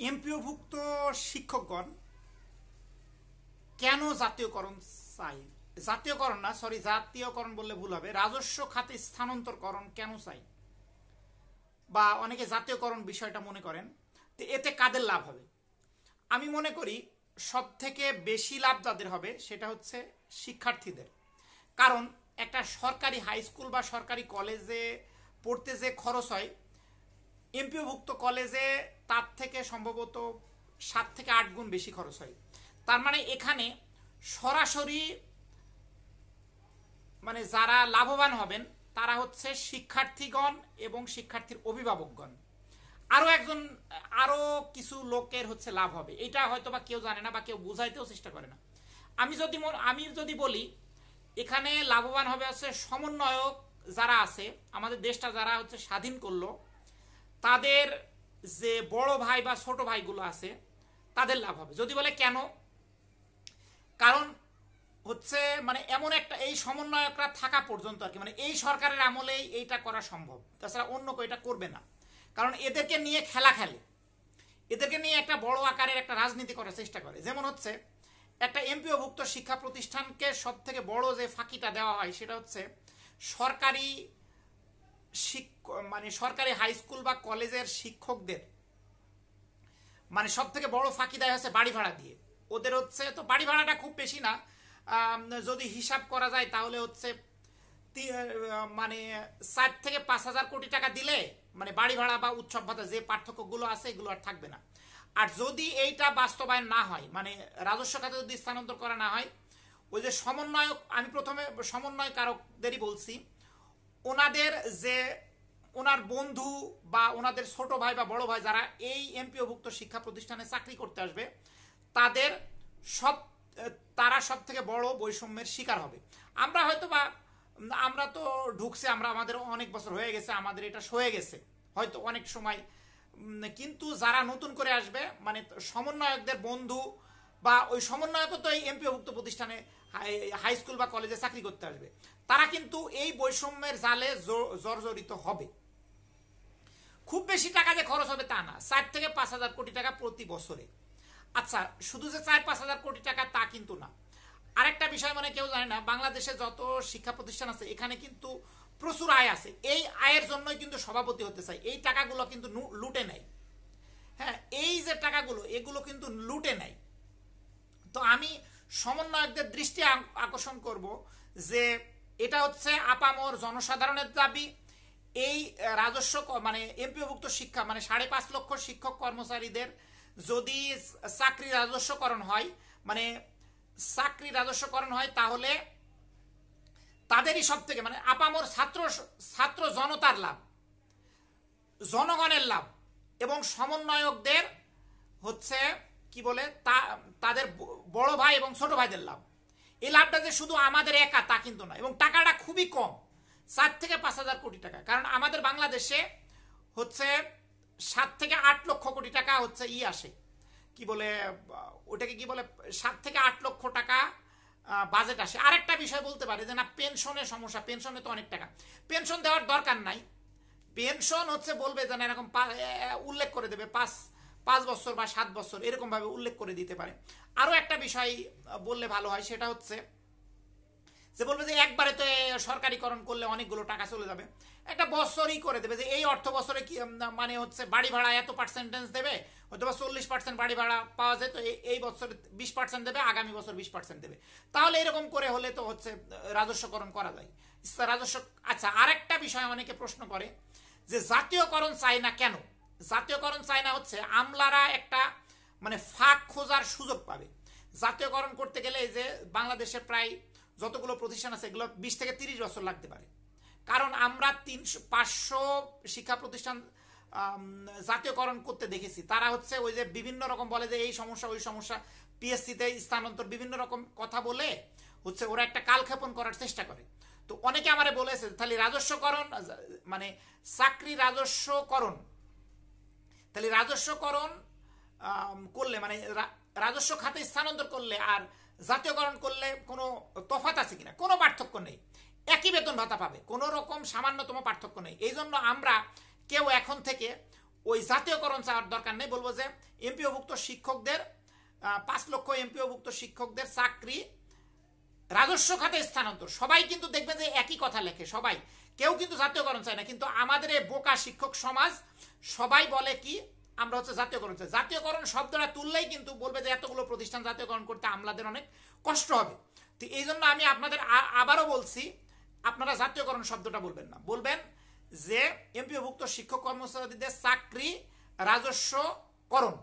এমপিওভুক্ত শিক্ষকগণ কেন জাতীয়করণ চাই? জাতীয়করণ না, সরি, জাতীয়করণ বললে ভুল হবে, রাজস্ব খাতে স্থানান্তরকরণ কেন চাই, বা অনেকে জাতীয়করণ বিষয়টা মনে করেন। তো এতে কাদের লাভ হবে? আমি মনে করি সব থেকে বেশি লাভ যাদের হবে সেটা হচ্ছে শিক্ষার্থীদের। কারণ একটা সরকারি হাই স্কুল বা সরকারি কলেজে পড়তে যে খরচ হয়, এমপিওভুক্ত কলেজে তার থেকে সম্ভবত 7 থেকে 8 গুণ বেশি খরচ হয়। তার মানে এখানে সরাসরি মানে যারা লাভবান হবেন তারা হচ্ছে শিক্ষার্থীগণ এবং শিক্ষার্থীর অভিভাবকগণ। আরো কিছু লোকের হচ্ছে লাভ হবে, এটা হয়তো বা কেউ জানে না বা কেউ বুঝাইতেও চেষ্টা করে না। আমি যদি বলি এখানে লাভবান হবে হচ্ছে সমন্বয়ক যারা আছে, আমাদের দেশটা যারা হচ্ছে স্বাধীন করলো, তাদের যে বড় ভাই বা ছোট ভাইগুলো আছে তাদের লাভ হবে। যদি বলে কেন, কারণ হচ্ছে মানে এমন একটা এই সমন্বয়করা থাকা পর্যন্ত আর কি, মানে এই সরকারের আমলেই এইটা করা সম্ভব, তাছাড়া অন্য কেউ এটা করবে না। কারণ এদেরকে নিয়ে খেলা খেলে, এদেরকে নিয়ে একটা বড় আকারের একটা রাজনীতি করার চেষ্টা করে। যেমন হচ্ছে একটা এমপিওভুক্ত শিক্ষা প্রতিষ্ঠানকে সব থেকে বড় যে ফাঁকিটা দেওয়া হয় সেটা হচ্ছে সরকারি মানে সরকারি হাই স্কুল বা কলেজের শিক্ষকদের মানে সব থেকে বড় ফাঁকি দেয় হচ্ছে বাড়ি ভাড়া দিয়ে। ওদের হচ্ছে তো বাড়ি ভাড়াটা খুব বেশি না, যদি হিসাব করা যায় তাহলে হচ্ছে মানে 4 থেকে 5,000 কোটি টাকা দিলে মানে বাড়ি ভাড়া বা উৎসব ভাতা যে পার্থক্যগুলো আছে এগুলো আর থাকবে না। আর যদি এইটা বাস্তবায়ন না হয়, মানে রাজস্ব খাতে যদি স্থানান্তর করা না হয়, ওই যে সমন্বয়ক, আমি প্রথমে সমন্বয়কারকদেরই বলছি, ওনাদের যে ওনার বন্ধু বা ওনাদের ছোট ভাই বা বড় ভাই যারা এই এমপিওভুক্ত শিক্ষা প্রতিষ্ঠানে চাকরি করতে আসবে, তাদের তারা সব থেকে বড় বৈষম্যের শিকার হবে। আমরা তো ঢুকছে, আমাদের অনেক বছর হয়ে গেছে, আমাদের এটা সয়ে গেছে হয়তো অনেক সময়, কিন্তু যারা নতুন করে আসবে মানে সমন্বয়কদের বন্ধু বা ওই সমন্বয়ক তো এই এমপিওভুক্ত প্রতিষ্ঠানে হাই স্কুল বা কলেজে চাকরি করতে আসবে, তারা কিন্তু এই বৈষম্যের জালে জর্জরিত হবে। খুব বেশি টাকা যে খরচ হবে তা না, 4 থেকে 5,000 কোটি টাকা প্রতি বছরে। আচ্ছা, শুধু যে 4-5,000 কোটি টাকা তা কিন্তু না। আরেকটা বিষয় মানে কেউ জানে না, বাংলাদেশে যত শিক্ষা প্রতিষ্ঠান আছে এখানে কিন্তু প্রচুর আয় আছে। এই আয়ের জন্যই কিন্তু সভাপতি হতে চাই, এই টাকাগুলো কিন্তু লুটে নেয়। হ্যাঁ, এই যে টাকাগুলো এগুলো কিন্তু লুটে নেয়। তো আমি সমন্বয়কদের দৃষ্টি আকর্ষণ করব যে এটা হচ্ছে আপামর জনসাধারণের দাবি। এই রাজস্ব মানে এমপিওভুক্ত শিক্ষা মানে 5.5 লক্ষ শিক্ষক কর্মচারীদের যদি চাকরি রাজস্বকরণ হয়, মানে চাকরি রাজস্বকরণ হয়, তাহলে তাদেরই সব থেকে মানে আপামর ছাত্র জনতার লাভ, জনগণের লাভ, এবং সমন্বয়কদের হচ্ছে কি বলে তাদের বড় ভাই এবং ছোট ভাইদের লাভ। এই লাভটা যে শুধু আমাদের একা তা কিন্তু না, এবং টাকাটা খুবই কম, 4 থেকে 5,000 কোটি টাকা। কারণ আমাদের বাংলাদেশে হচ্ছে 7 থেকে 8 লক্ষ কোটি টাকা হচ্ছে আসে, কি বলে ওটাকে কি বলে, 7 থেকে 8 লক্ষ টাকা বাজেট আসে। আরেকটা বিষয় বলতে পারে যে না, পেনশনের সমস্যা, পেনশনে তো অনেক টাকা, পেনশন দেওয়ার দরকার নাই। পেনশন হচ্ছে বলবে যে না এরকম উল্লেখ করে দেবে 5 বছর বা 7 বছর এরকম ভাবে উল্লেখ করে দিতে পারে। আরো একটা বিষয় বললে ভালো হয়, সেটা হচ্ছে যে বলবে যে একবারে তো সরকারিকরণ করলে অনেকগুলো টাকা চলে যাবে, একটা বছরই করে দেবে যে এই অর্থ বছরে কি মানে হচ্ছে বাড়ি ভাড়া এত পার্সেন্টেজ দেবে, অথবা 40% বাড়ি ভাড়া পাওয়া যায়, তো এই বছর 20% দেবে, আগামী বছর 20% দেবে। তাহলে এরকম করে হলে তো হচ্ছে রাজস্বকরণ করা যায়, রাজস্ব। আচ্ছা, আরেকটা বিষয় অনেকে প্রশ্ন করে যে জাতীয়করণ চাই না কেন? জাতীয়করণ চাই না হচ্ছে আমলারা একটা মানে ফাঁক খোঁজার সুযোগ পাবে। জাতীয়করণ করতে গেলে এই যে বাংলাদেশে প্রায় যতগুলো প্রতিষ্ঠান আছে এগুলো 20 থেকে 30 বছর লাগতে পারে। কারণ আমরা 300-500 শিক্ষা প্রতিষ্ঠান জাতীয়করণ করতে দেখেছি, তারা হচ্ছে ওই যে বিভিন্ন রকম বলে যে এই সমস্যা ওই সমস্যা, পিএসসিতে স্থানান্তর, বিভিন্ন রকম কথা বলে হচ্ছে ওরা একটা কালক্ষেপণ করার চেষ্টা করে। তো অনেকে আমারে বলেছে তাহলে রাজস্বকরণ মানে চাকরি রাজস্বকরণ, তাহলে রাজস্বকরণ করলে মানে রাজস্ব খাতে স্থানান্তর করলে আর জাতীয়করণ করলে কোনো তফাৎ আছে কিনা? কোনো পার্থক্য নেই, একই বেতন ভাতা পাবে, কোনো রকম সামান্যতম পার্থক্য নেই। এই জন্য আমরা কেউ এখন থেকে ওই জাতীয়করণ চাওয়ার দরকার নেই, বলবো যে এমপিওভুক্ত শিক্ষকদের 5 লক্ষ এমপিওভুক্ত শিক্ষকদের চাকরি রাজস্ব খাতে স্থানান্তর। সবাই কিন্তু দেখবেন যে একই কথা লেখে, সবাই, কেউ কিন্তু জাতীয়করণ চায় না, কিন্তু আমাদের এই বোকা শিক্ষক সমাজ সবাই বলে কি আমরা হচ্ছে জাতীয়করণ চাই। জাতীয়করণ শব্দটা তুললেই কিন্তু বলবে যে এতগুলো প্রতিষ্ঠান জাতীয়করণ করতে আমলাদের অনেক কষ্ট হবে। তো এই জন্য আমি আপনাদের আবারও বলছি, আপনারা জাতীয়করণ শব্দটা বলবেন না, বলবেন যে এমপিওভুক্ত শিক্ষক কর্মচারীদের চাকরি রাজস্বকরণ।